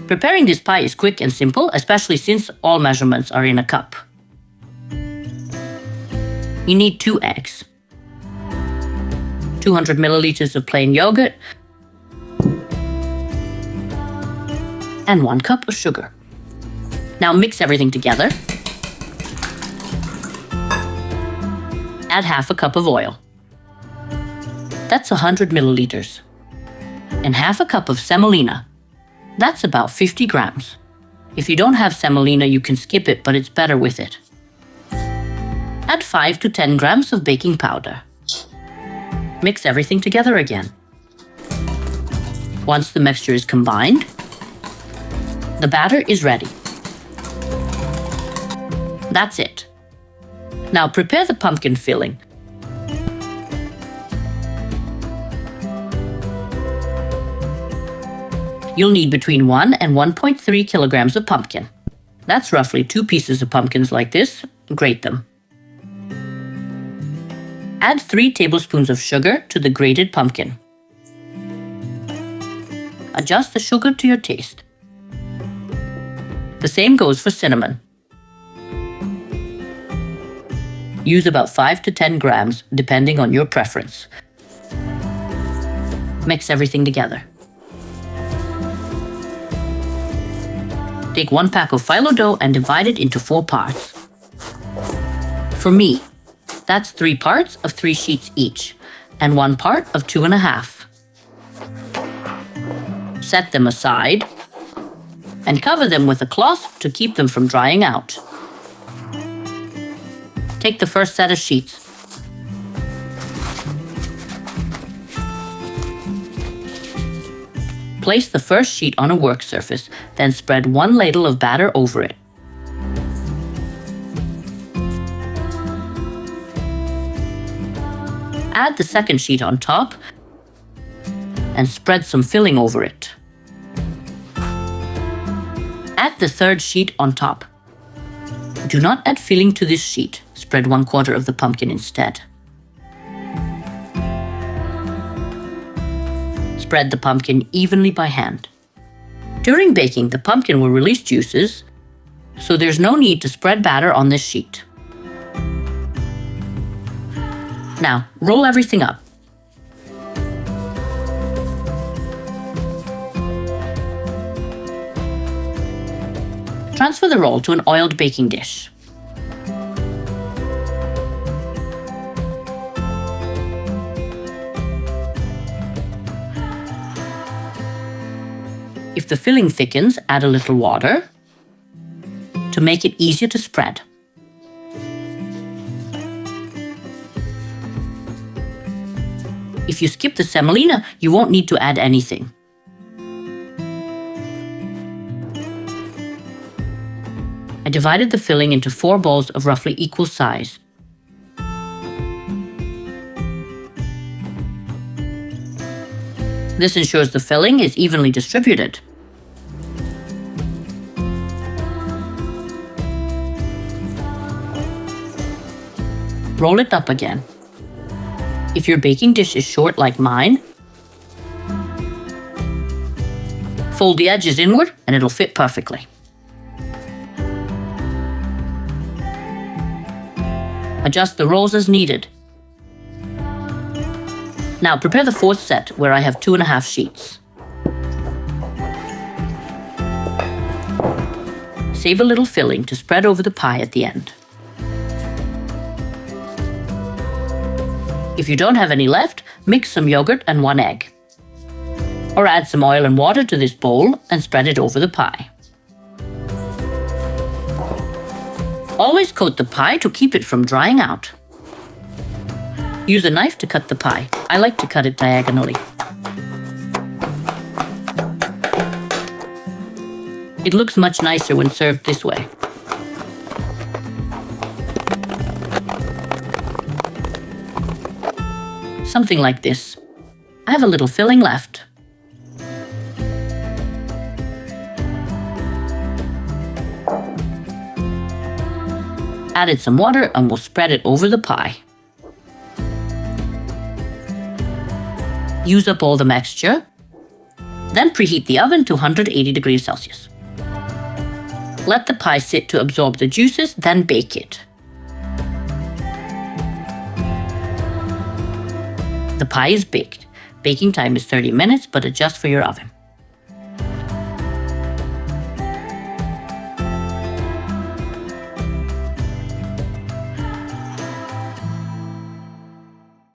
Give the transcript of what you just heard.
Preparing this pie is quick and simple, especially since all measurements are in a cup. You need 2 eggs, 200 milliliters of plain yogurt, and 1 cup of sugar. Now mix everything together. Add half a cup of oil. That's 100 milliliters. And half a cup of semolina. That's about 50 grams. If you don't have semolina, you can skip it, but it's better with it. Add 5 to 10 grams of baking powder. Mix everything together again. Once the mixture is combined, the batter is ready. That's it. Now prepare the pumpkin filling. You'll need between 1 and 1.3 kilograms of pumpkin. That's roughly 2 pieces of pumpkins like this. Grate them. Add 3 tablespoons of sugar to the grated pumpkin. Adjust the sugar to your taste. The same goes for cinnamon. Use about 5 to 10 grams, depending on your preference. Mix everything together. Take 1 pack of phyllo dough and divide it into 4 parts. For me, that's 3 parts of 3 sheets each, and 1 part of 2.5. Set them aside and cover them with a cloth to keep them from drying out. Take the first set of sheets. Place the first sheet on a work surface, then spread 1 ladle of batter over it. Add the second sheet on top and spread some filling over it. Add the third sheet on top. Do not add filling to this sheet. Spread 1/4 of the pumpkin instead. Spread the pumpkin evenly by hand. During baking, the pumpkin will release juices, so there's no need to spread batter on this sheet. Now, roll everything up. Transfer the roll to an oiled baking dish. If the filling thickens, add a little water to make it easier to spread. If you skip the semolina, you won't need to add anything. I divided the filling into 4 balls of roughly equal size. This ensures the filling is evenly distributed. Roll it up again. If your baking dish is short like mine, fold the edges inward and it'll fit perfectly. Adjust the rolls as needed. Now prepare the 4th set, where I have 2.5 sheets. Save a little filling to spread over the pie at the end. If you don't have any left, mix some yogurt and 1 egg. Or add some oil and water to this bowl and spread it over the pie. Always coat the pie to keep it from drying out. Use a knife to cut the pie. I like to cut it diagonally. It looks much nicer when served this way. Something like this. I have a little filling left. Added some water and we'll spread it over the pie. Use up all the mixture. Then preheat the oven to 180 degrees Celsius. Let the pie sit to absorb the juices, then bake it. The pie is baked. Baking time is 30 minutes, but adjust for your oven.